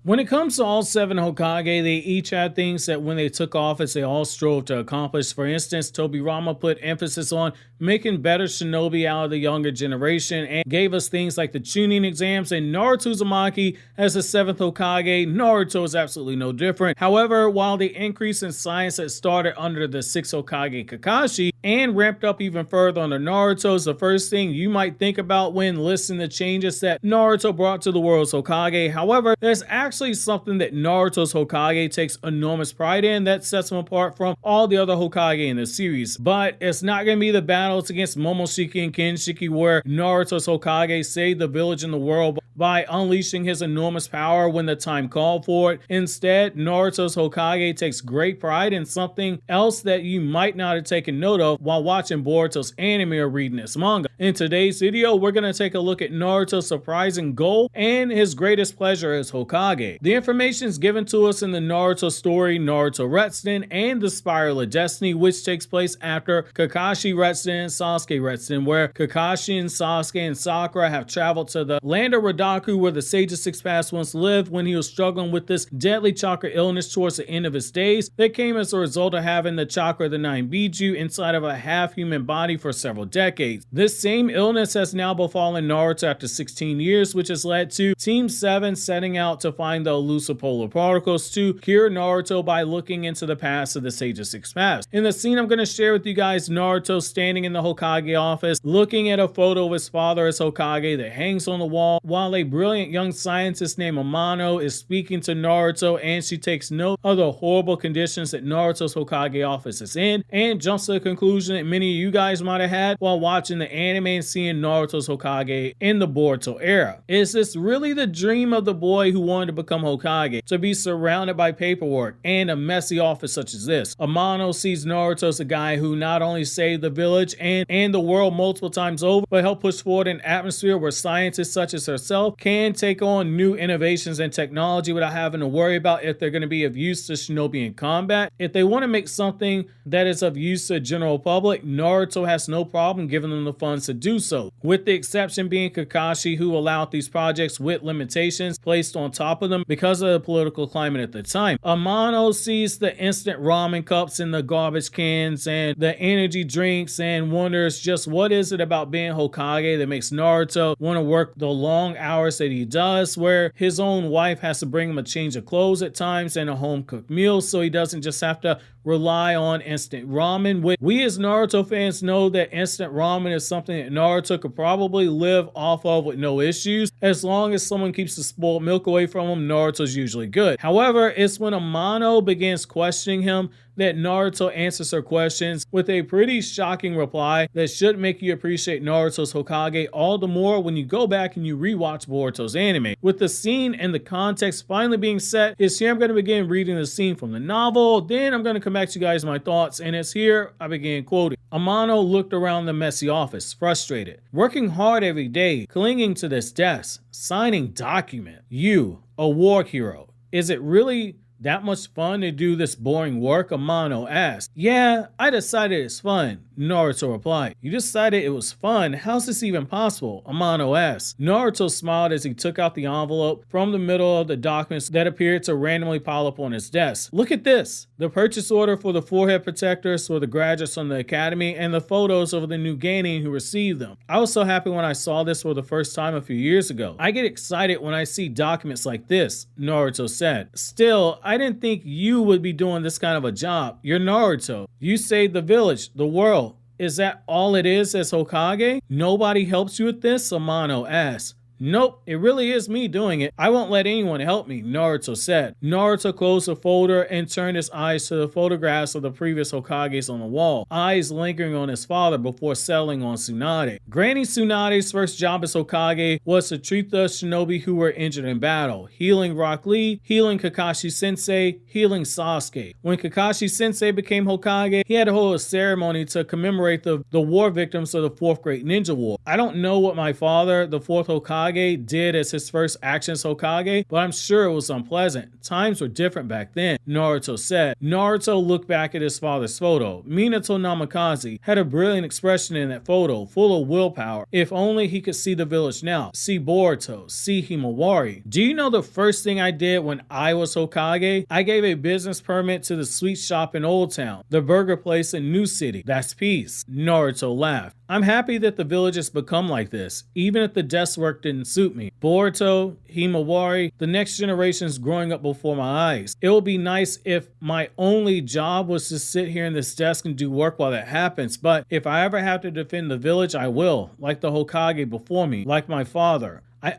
When it comes to all 7 Hokage, they each had things that when they took office, they all strove to accomplish. For instance, Tobirama put emphasis on making better shinobi out of the younger generation and gave us things like the Chunin exams, and Naruto Uzumaki as the 7th Hokage. Naruto is absolutely no different. However, while the increase in science that started under the 6th Hokage Kakashi and ramped up even further under Naruto is the first thing you might think about when listening to changes that Naruto brought to the world's Hokage. However, there's actually something that Naruto's Hokage takes enormous pride in that sets him apart from all the other Hokage in the series. But it's not going to be the battles against Momoshiki and Kinshiki where Naruto's Hokage saved the village and the world by unleashing his enormous power when the time called for it. Instead, Naruto's Hokage takes great pride in something else that you might not have taken note of while watching Boruto's anime or reading this manga. In today's video, we're going to take a look at Naruto's surprising goal and his greatest pleasure as Hokage. The information is given to us in the Naruto story, Naruto Retsuden, and the Spiral of Destiny, which takes place after Kakashi Retsuden and Sasuke Retsuden, where Kakashi and Sasuke and Sakura have traveled to the land of Radaku, where the Sage of Six Paths once lived, when he was struggling with this deadly chakra illness towards the end of his days that came as a result of having the chakra of the 9 Biju inside of a half-human body for several decades. This same illness has now befallen Naruto after 16 years, which has led to Team 7 setting out to find the elusive polar particles to cure Naruto by looking into the past of the Sage of Six Paths. In the scene I'm going to share with you guys, Naruto standing in the Hokage office looking at a photo of his father as Hokage that hangs on the wall, while a brilliant young scientist named Amano is speaking to Naruto, and she takes note of the horrible conditions that Naruto's Hokage office is in and jumps to the conclusion that many of you guys might have had while watching the anime and seeing Naruto's Hokage in the Boruto era. Is this really the dream of the boy who wanted to become Hokage, to be surrounded by paperwork and a messy office such as this? Amano sees Naruto as a guy who not only saved the village and the world multiple times over, but helped push forward an atmosphere where scientists such as herself can take on new innovations and technology without having to worry about if they're going to be of use to shinobi in combat. If they want to make something that is of use to the general public, Naruto has no problem giving them the funds to do so, with the exception being Kakashi, who allowed these projects with limitations placed on top of them because of the political climate at the time. Amano sees the instant ramen cups and the garbage cans and the energy drinks and wonders just what is it about being Hokage that makes Naruto want to work the long hours that he does, where his own wife has to bring him a change of clothes at times and a home cooked meal so he doesn't just have to rely on instant ramen. We as Naruto fans know that instant ramen is something that Naruto could probably live off of with no issues. As long as someone keeps the spoiled milk away from him, Naruto's usually good. However, it's when Amano begins questioning him that Naruto answers her questions with a pretty shocking reply that should make you appreciate Naruto's Hokage all the more when you go back and you rewatch Boruto's anime. With the scene and the context finally being set, it's here I'm going to begin reading the scene from the novel, then I'm going to come back to you guys my thoughts, and it's here I begin quoting. Amano looked around the messy office, frustrated. Working hard every day, clinging to this desk, signing document. You, a war hero. Is it really that much fun to do this boring work? Amano asked. Yeah, I decided it's fun, Naruto replied. You decided it was fun? How's this even possible? Amano asked. Naruto smiled as he took out the envelope from the middle of the documents that appeared to randomly pile up on his desk. Look at this. The purchase order for the forehead protectors for the graduates from the academy and the photos of the new Genin who received them. I was so happy when I saw this for the first time a few years ago. I get excited when I see documents like this, Naruto said. Still, I didn't think you would be doing this kind of a job. You're Naruto. You saved the village, the world. Is that all it is as Hokage? Nobody helps you with this? Amano asked. Nope, it really is me doing it. I won't let anyone help me, Naruto said. Naruto closed the folder and turned his eyes to the photographs of the previous Hokages on the wall, eyes lingering on his father before settling on Tsunade. Granny Tsunade's first job as Hokage was to treat the shinobi who were injured in battle, healing Rock Lee, healing Kakashi Sensei, healing Sasuke. When Kakashi Sensei became Hokage, he had to hold a ceremony to commemorate the war victims of the 4th Great Ninja War. I don't know what my father, the 4th Hokage, Hokage did as his first action as Hokage, but I'm sure it was unpleasant. Times were different back then, Naruto said. Naruto looked back at his father's photo. Minato Namikaze had a brilliant expression in that photo, full of willpower. If only he could see the village now, see Boruto, see Himawari. Do you know the first thing I did when I was Hokage? I gave a business permit to the sweet shop in Old Town, the burger place in New City. That's peace. Naruto laughed. I'm happy that the village has become like this, even if the desk work didn't suit me. Boruto, Himawari, the next generation's growing up before my eyes. It would be nice if my only job was to sit here in this desk and do work while that happens, but if I ever have to defend the village, I will, like the Hokage before me, like my father. I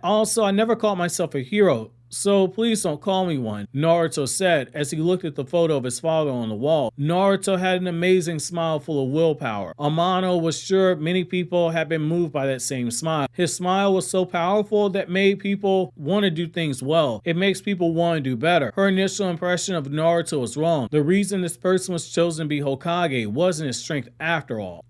never called myself a hero, so please don't call me one, Naruto said as he looked at the photo of his father on the wall. Naruto had an amazing smile full of willpower. Amano was sure many people had been moved by that same smile. His smile was so powerful that made people want to do things well. It makes people want to do better. Her initial impression of Naruto was wrong. The reason this person was chosen to be Hokage wasn't his strength after all.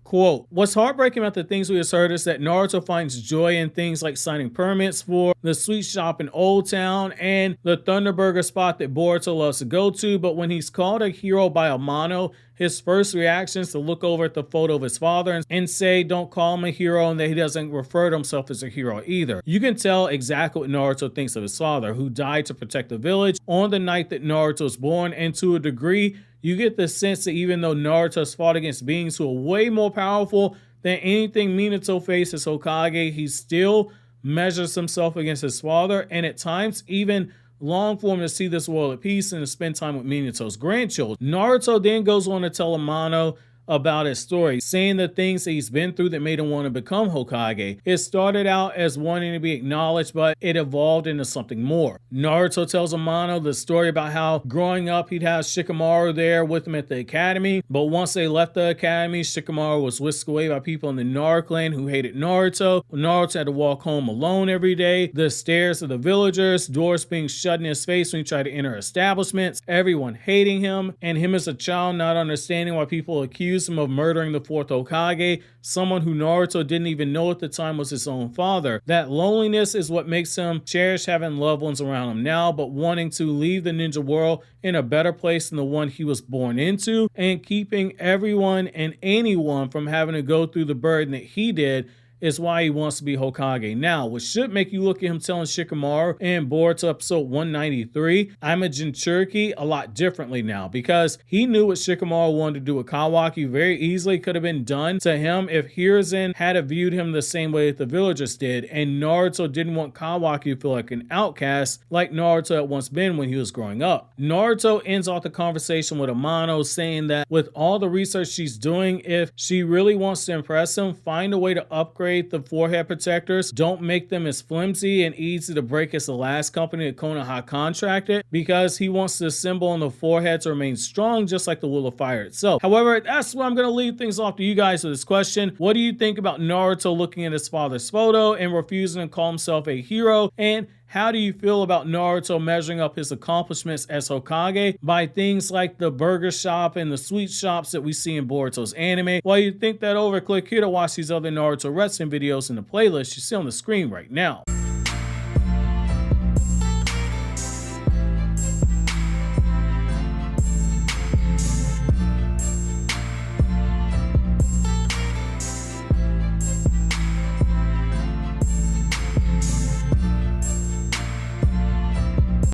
Quote, what's heartbreaking about the things we just heard is that Naruto finds joy in things like signing permits for the sweet shop in Old Town and the Thunderburger spot that Boruto loves to go to, but when he's called a hero by Amano, his first reaction is to look over at the photo of his father and say don't call him a hero and that he doesn't refer to himself as a hero either. You can tell exactly what Naruto thinks of his father, who died to protect the village on the night that Naruto was born, and to a degree, you get the sense that even though Naruto's fought against beings who are way more powerful than anything Minato faced as Hokage, he still measures himself against his father, and at times even long for him to see this world at peace and to spend time with Minato's grandchildren. Naruto then goes on to tell Amano about his story, saying the things that he's been through that made him want to become Hokage. It started out as wanting to be acknowledged, but it evolved into something more. Naruto tells Amano the story about how growing up he'd have Shikamaru there with him at the academy, but once they left the academy, Shikamaru was whisked away by people in the Naruto clan who hated Naruto. Naruto had to walk home alone every day, the stares of the villagers, doors being shut in his face when he tried to enter establishments, everyone hating him, and him as a child not understanding why people accused him of murdering the fourth Hokage, someone who Naruto didn't even know at the time was his own father. That loneliness is what makes him cherish having loved ones around him now, but wanting to leave the ninja world in a better place than the one he was born into, and keeping everyone and anyone from having to go through the burden that he did is why he wants to be Hokage now, which should make you look at him telling Shikamaru in Boruto episode 193, I'm a Jinchuriki, a lot differently now, because he knew what Shikamaru wanted to do with Kawaki very easily could have been done to him if Hiruzen had viewed him the same way that the villagers did, and Naruto didn't want Kawaki to feel like an outcast like Naruto had once been when he was growing up. Naruto ends off the conversation with Amano saying that with all the research she's doing, if she really wants to impress him, find a way to upgrade the forehead protectors. Don't make them as flimsy and easy to break as the last company that Konoha contracted, because he wants the symbol on the forehead to remain strong just like the Will of Fire itself. However, that's where I'm going to leave things off to you guys with this question. What do you think about Naruto looking at his father's photo and refusing to call himself a hero? And how do you feel about Naruto measuring up his accomplishments as Hokage by things like the burger shop and the sweet shops that we see in Boruto's anime? While you think that over, click here to watch these other Naruto Retsuden videos in the playlist you see on the screen right now.